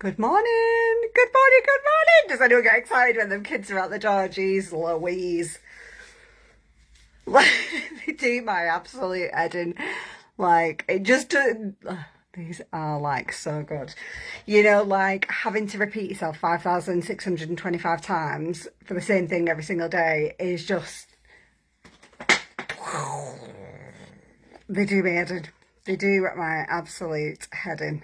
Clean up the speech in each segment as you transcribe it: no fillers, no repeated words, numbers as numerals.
Good morning, good morning, good morning. Does anyone get excited when them kids are at the door? Jeez Louise. They do my absolute head in. Like, it just, these are like so good. You know, like having to repeat yourself 5,625 times for the same thing every single day is just, they do my head in. They do my absolute head in.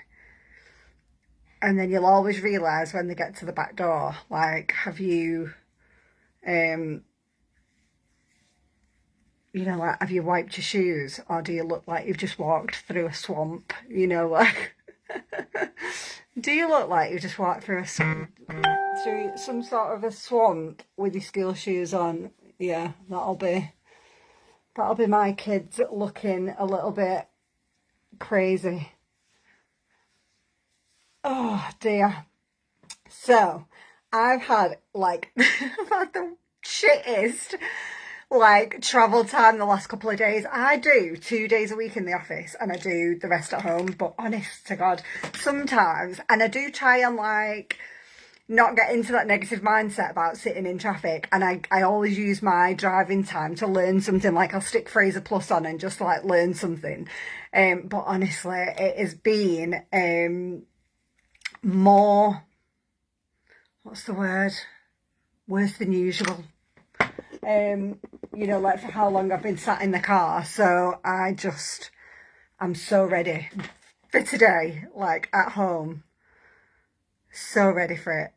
And then you'll always realise when they get to the back door, like, have you, like, have you wiped your shoes? Or do you look like you've just walked through a swamp? Like, do you look like you just walked through through some sort of a swamp with your school shoes on? Yeah, that'll be my kids looking a little bit crazy. Oh dear. So, I've had I've had the shittest travel time the last couple of days. I do 2 days a week in the office and I do the rest at home, but honest to God, sometimes, and I do try and not get into that negative mindset about sitting in traffic, and I always use my driving time to learn something. Like, I'll stick Fraser Plus on and just learn something. But honestly, it has been more, what's the word, worse than usual. For how long I've been sat in the car. So I'm so ready for today, at home. So ready for it.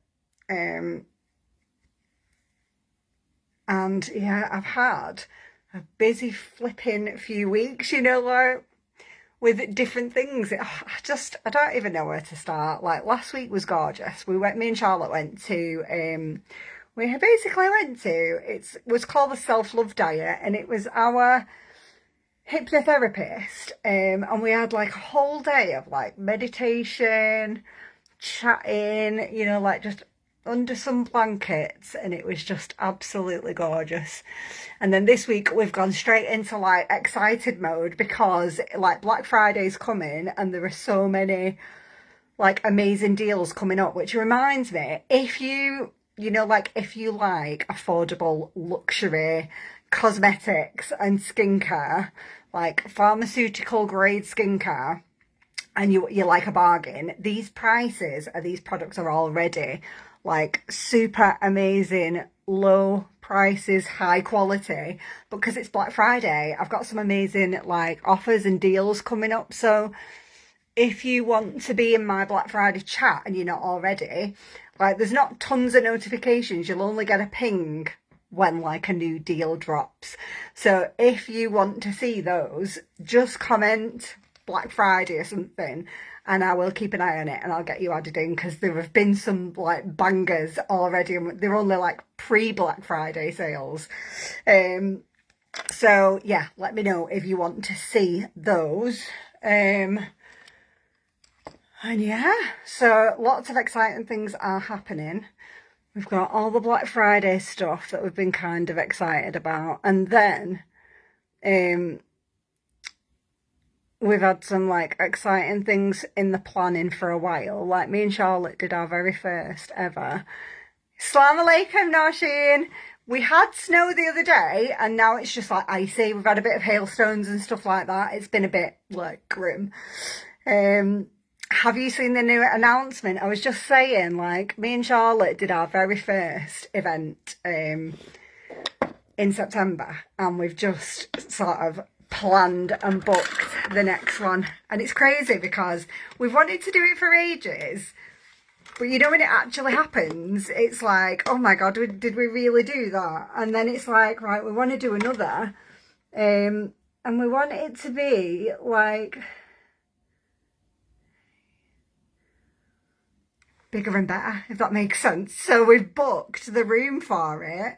And yeah, I've had a busy flipping few weeks, with different things. I don't even know where to start. Like, last week was gorgeous. Me and Charlotte went to, it was called the Self-Love Diet, and it was our hypnotherapist. And we had a whole day of meditation, chatting, just under some blankets, and it was just absolutely gorgeous. And then this week we've gone straight into excited mode because Black Friday's coming and there are so many amazing deals coming up, which reminds me, if you like affordable luxury cosmetics and skincare, pharmaceutical grade skincare, and you like a bargain, these products are already super amazing, low prices, high quality. Because it's Black Friday, I've got some amazing offers and deals coming up. So if you want to be in my Black Friday chat and you're not already, there's not tons of notifications. You'll only get a ping when a new deal drops. So if you want to see those, just comment Black Friday or something, and I will keep an eye on it and I'll get you added in, because there have been some bangers already, and they're only pre-Black Friday sales. So yeah, let me know if you want to see those. And yeah, so lots of exciting things are happening. We've got all the Black Friday stuff that we've been kind of excited about, and then we've had some exciting things in the planning for a while. Me and Charlotte did our very first ever. Assalamu alaikum, Nasheen. We had snow the other day and now it's just icy. We've had a bit of hailstones and stuff like that. It's been a bit grim. Have you seen the new announcement? I was just saying, me and Charlotte did our very first event in September, and we've just sort of planned and booked the next one. And it's crazy because we've wanted to do it for ages, but when it actually happens, it's oh my God, did we really do that? And then it's right, we want to do another, and we want it to be bigger and better, if that makes sense. So we've booked the room for it.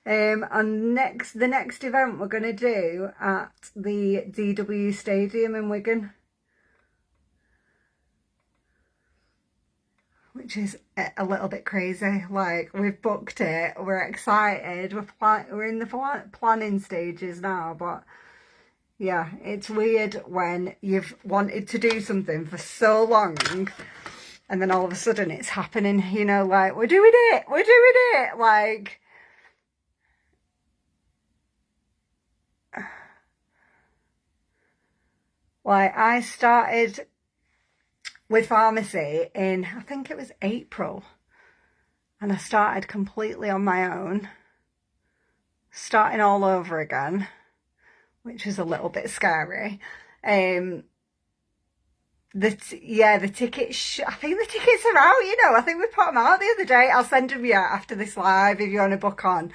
And the next event we're going to do at the DW Stadium in Wigan, which is a little bit crazy. We've booked it, we're excited, we're in the planning stages now, but yeah, it's weird when you've wanted to do something for so long And then all of a sudden it's happening, you know, like, we're doing it, like, I started with pharmacy in, I think it was April, and I started completely on my own, starting all over again, which was a little bit scary. The tickets, I think the tickets are out, you know. I think we put them out the other day. I'll send them you after this live if you want to book on.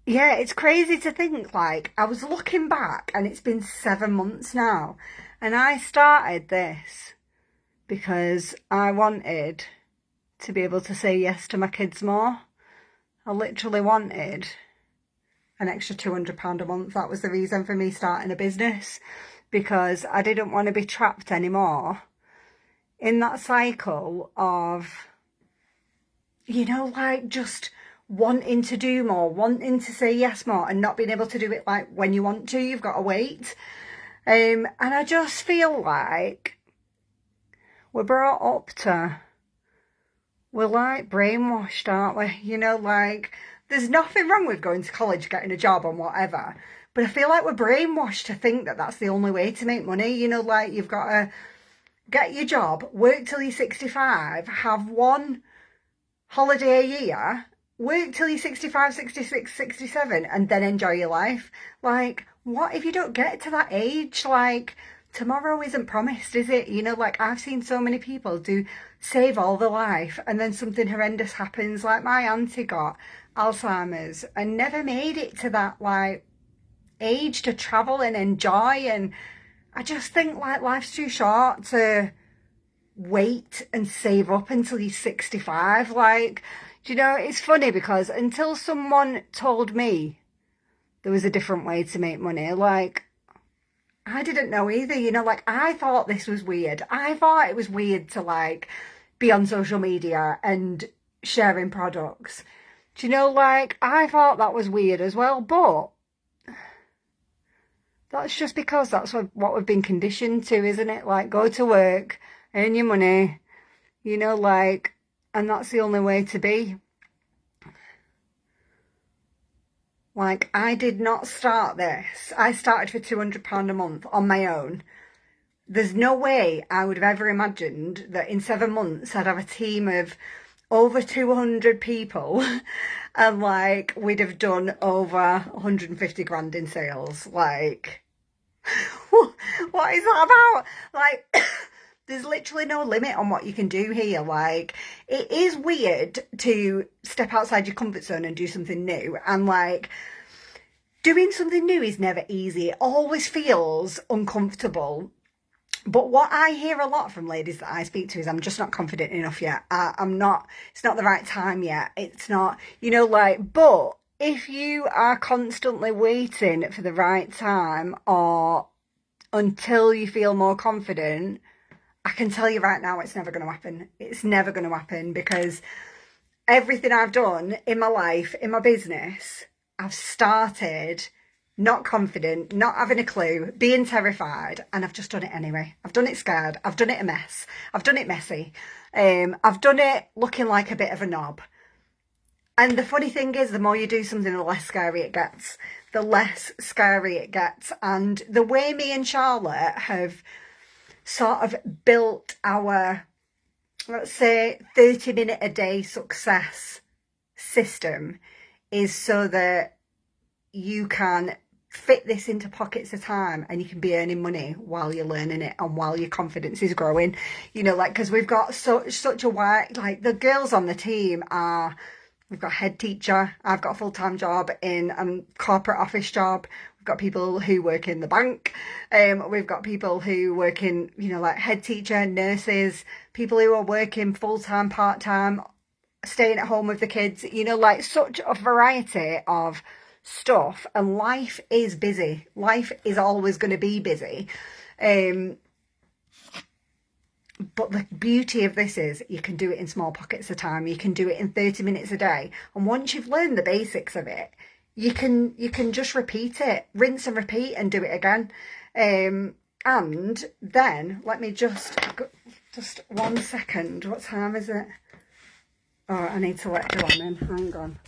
Yeah, it's crazy to think, like, I was looking back and it's been 7 months now. And I started this because I wanted to be able to say yes to my kids more. I literally wanted an extra £200 a month. That was the reason for me starting a business, because I didn't want to be trapped anymore in that cycle of, you know, like, just wanting to do more, wanting to say yes more, and not being able to do it like when you want to. You've got to wait. And I just feel like we're brought up to, we're like brainwashed, aren't we? You know, like, there's nothing wrong with going to college, getting a job and whatever, but I feel like we're brainwashed to think that that's the only way to make money. You know, like, you've got to get your job, work till you're 65, have one holiday a year, work till you're 65, 66, 67, and then enjoy your life. Like, what if you don't get to that age? Like, tomorrow isn't promised, is it? You know, like, I've seen so many people save all their life, and then something horrendous happens. Like, my auntie got Alzheimer's and never made it to that, like, age to travel and enjoy. And I just think, like, life's too short to wait and save up until you're 65. Like, do you know, it's funny because until someone told me there was a different way to make money, like, I didn't know either. You know, like, I thought this was weird. I thought it was weird to, like, be on social media and sharing products. Do you know, like, I thought that was weird as well, but that's just because that's what we've been conditioned to, isn't it? Like, go to work, earn your money, you know, like, and that's the only way to be. Like, I did not start this. I started for £200 a month on my own. There's no way I would have ever imagined that in 7 months I'd have a team of over 200 people and, like, we'd have done over 150 grand in sales. Like, what is that about? Like, there's literally no limit on what you can do here. Like, it is weird to step outside your comfort zone and do something new. And, like, doing something new is never easy. It always feels uncomfortable. But what I hear a lot from ladies that I speak to is, I'm just not confident enough yet. I'm not, it's not the right time yet. It's not, you know, like, but if you are constantly waiting for the right time or until you feel more confident, I can tell you right now, it's never going to happen. It's never going to happen, because everything I've done in my life, in my business, I've started not confident, not having a clue, being terrified, and I've just done it anyway. I've done it scared. I've done it a mess. I've done it messy. I've done it looking like a bit of a knob. And the funny thing is, the more you do something, the less scary it gets. The less scary it gets. And the way me and Charlotte have sort of built our, let's say, 30-minute a day success system is so that you can fit this into pockets of time and you can be earning money while you're learning it and while your confidence is growing. You know, like, because we've got such a wide, like, the girls on the team are, we've got a head teacher, I've got a full-time job in a corporate office job, we've got people who work in the bank, we've got people who work in, you know, like, head teacher, nurses, people who are working full-time, part-time, staying at home with the kids, you know, like, such a variety of stuff. And life is busy. Life is always going to be busy. But the beauty of this is you can do it in small pockets of time. You can do it in 30 minutes a day. And once you've learned the basics of it, you can just repeat it, rinse and repeat, and do it again. And then, let me just 1 second. What time is it? Oh, I need to let Joanne in. Hang on.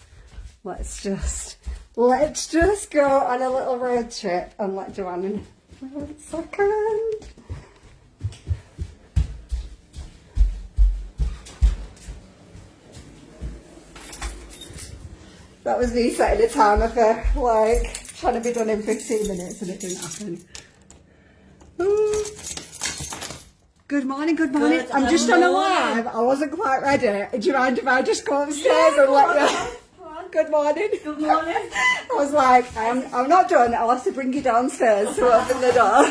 Let's just go on a little road trip and let Joanne in. 1 second. That was me setting a timer for like trying to be done in 15 minutes and it didn't happen. Ooh. Good morning, good morning. I'm just on a live. I wasn't quite ready. Do you mind if I just go upstairs and let you? Good morning. Good morning. I was like, I'm not done. I'll have to bring you downstairs to open the door.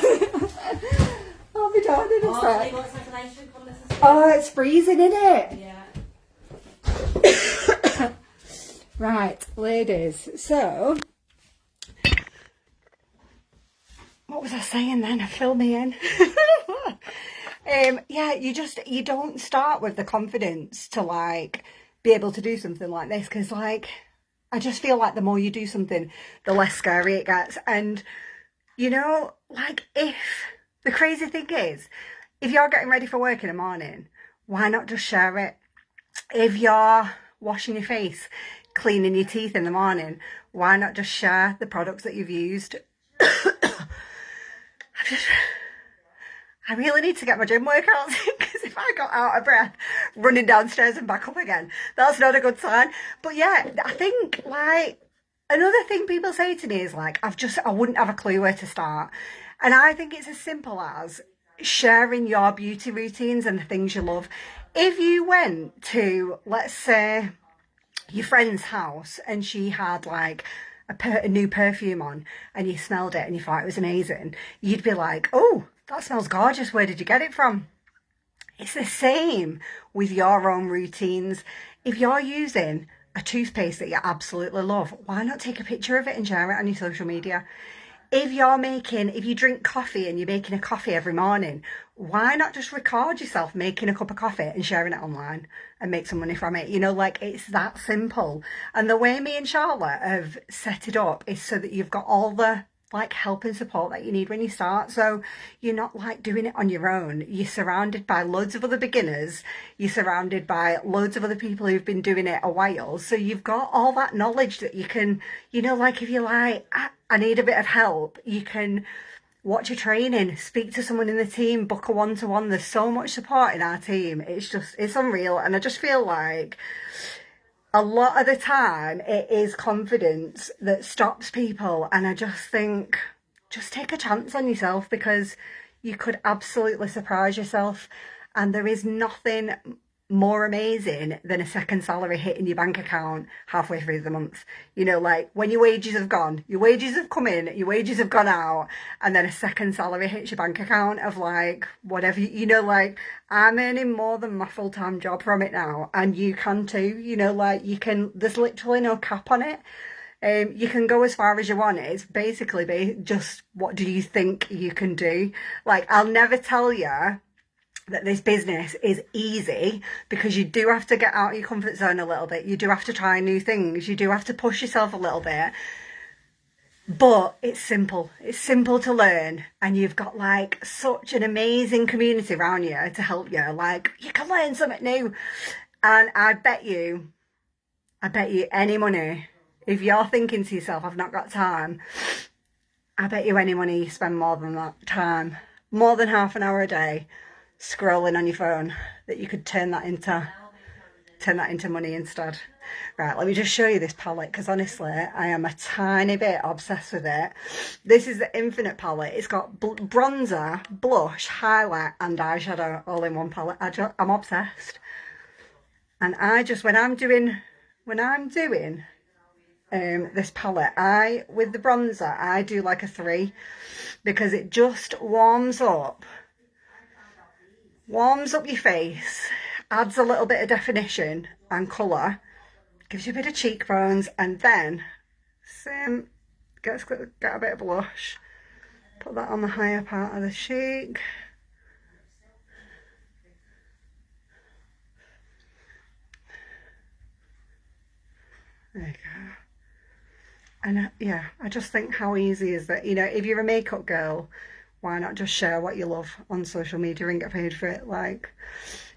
I'll be down in a sec. Oh, it's freezing, isn't it? Yeah. Right, ladies. So, what was I saying then? Fill me in. Yeah, you don't start with the confidence to like be able to do something like this, because like I just feel like the more you do something, the less scary it gets. And you know, like, if the crazy thing is, if you're getting ready for work in the morning, why not just share it? If you're washing your face, cleaning your teeth in the morning, why not just share the products that you've used? I really need to get my gym workouts in, because if I got out of breath running downstairs and back up again, that's not a good sign. But yeah, I think like another thing people say to me is like, I wouldn't have a clue where to start. And I think it's as simple as sharing your beauty routines and the things you love. If you went to, let's say, your friend's house and she had like a new perfume on and you smelled it and you thought it was amazing, you'd be like, oh, that smells gorgeous. Where did you get it from? It's the same with your own routines. If you're using a toothpaste that you absolutely love, why not take a picture of it and share it on your social media? If you drink coffee and you're making a coffee every morning, why not just record yourself making a cup of coffee and sharing it online and make some money from it? You know, like, it's that simple. And the way me and Charlotte have set it up is so that you've got all the like help and support that you need when you start. So you're not like doing it on your own. You're surrounded by loads of other beginners. You're surrounded by loads of other people who've been doing it a while. So you've got all that knowledge that you can, you know, like if you're like, I need a bit of help, you can watch a training, speak to someone in the team, book a one-to-one. There's so much support in our team. It's unreal. And I just feel like a lot of the time it is confidence that stops people. And I just think, just take a chance on yourself, because you could absolutely surprise yourself. And there is nothing more amazing than a second salary hitting your bank account halfway through the month. You know, like when your wages have gone, your wages have come in, your wages have gone out, and then a second salary hits your bank account of like whatever, you know, like I'm earning more than my full-time job from it now, and you can too. You know, like there's literally no cap on it. You can go as far as you want. It's basically just what do you think you can do. Like, I'll never tell you that this business is easy, because you do have to get out of your comfort zone a little bit. You do have to try new things. You do have to push yourself a little bit. But it's simple. It's simple to learn. And you've got like such an amazing community around you to help you. Like, you can learn something new. And I bet you any money, if you're thinking to yourself, I've not got time, I bet you any money you spend more than that time, more than half an hour a day, scrolling on your phone, that you could turn that into money instead. Right, let me just show you this palette, because honestly I am a tiny bit obsessed with it. This is the Infinite palette. It's got bronzer, blush, highlight and eyeshadow all in one palette. I'm obsessed. And when I'm doing this palette, with the bronzer I do like a 3, because it just warms up your face, adds a little bit of definition and colour, gives you a bit of cheekbones, and then get a bit of blush, put that on the higher part of the cheek. There you go. And yeah, I just think how easy is that, you know, if you're a makeup girl, why not just share what you love on social media and get paid for it? Like,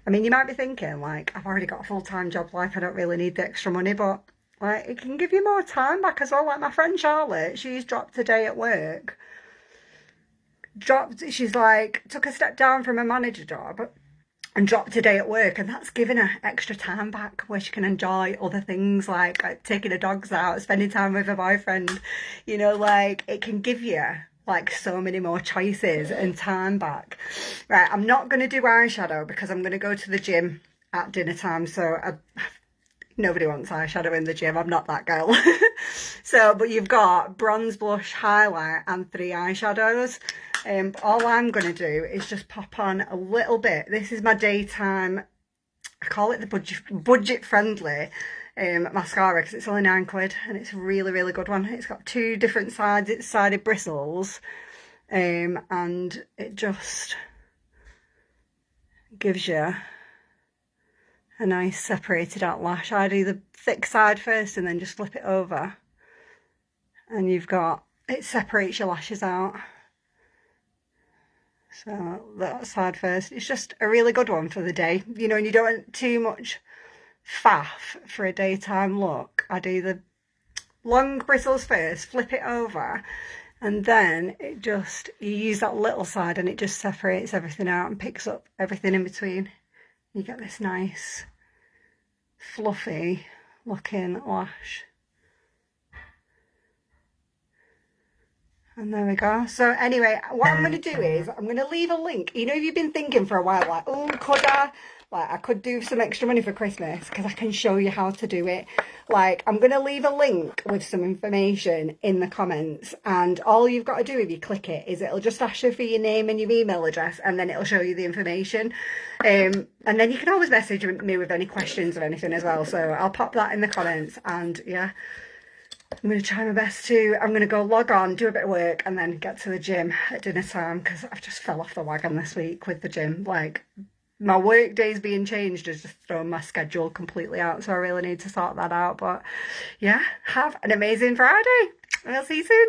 I mean, you might be thinking, like, I've already got a full-time job, like, I don't really need the extra money, but, like, it can give you more time back as well. Like, my friend Charlotte, she's dropped a day at work. She's, like, took a step down from a manager job and dropped a day at work, and that's given her extra time back where she can enjoy other things like taking her dogs out, spending time with her boyfriend. You know, like, it can give you like so many more choices and time back. Right, I'm not going to do eyeshadow because I'm going to go to the gym at dinner time, so nobody wants eyeshadow in the gym. I'm not that girl. So, but you've got bronze, blush, highlight and 3 eyeshadows. All I'm going to do is just pop on a little bit. This is my daytime, I call it the budget friendly mascara because it's only £9 and it's a really, really good one. It's got 2 different sided bristles, and it just gives you a nice separated out lash. I do the thick side first and then just flip it over, and you've got, it separates your lashes out. So that side first. It's just a really good one for the day, you know, and you don't want too much faff for a daytime look. I do the long bristles first, flip it over, and then it just, you use that little side and it just separates everything out and picks up everything in between. You get this nice fluffy looking lash. And there we go. So anyway, what I'm going to do is I'm going to leave a link. You know, if you've been thinking for a while, like, oh, could I? Like, I could do some extra money for Christmas because I can show you how to do it. Like, I'm going to leave a link with some information in the comments. And all you've got to do if you click it is it'll just ask you for your name and your email address, and then it'll show you the information. And then you can always message me with any questions or anything as well. So I'll pop that in the comments. And yeah, I'm going to try my best to, I'm going to go log on, do a bit of work, and then get to the gym at dinner time because I've just fell off the wagon this week with the gym. Like, my work days being changed has just thrown my schedule completely out, so I really need to sort that out. But yeah, have an amazing Friday, and I'll see you soon.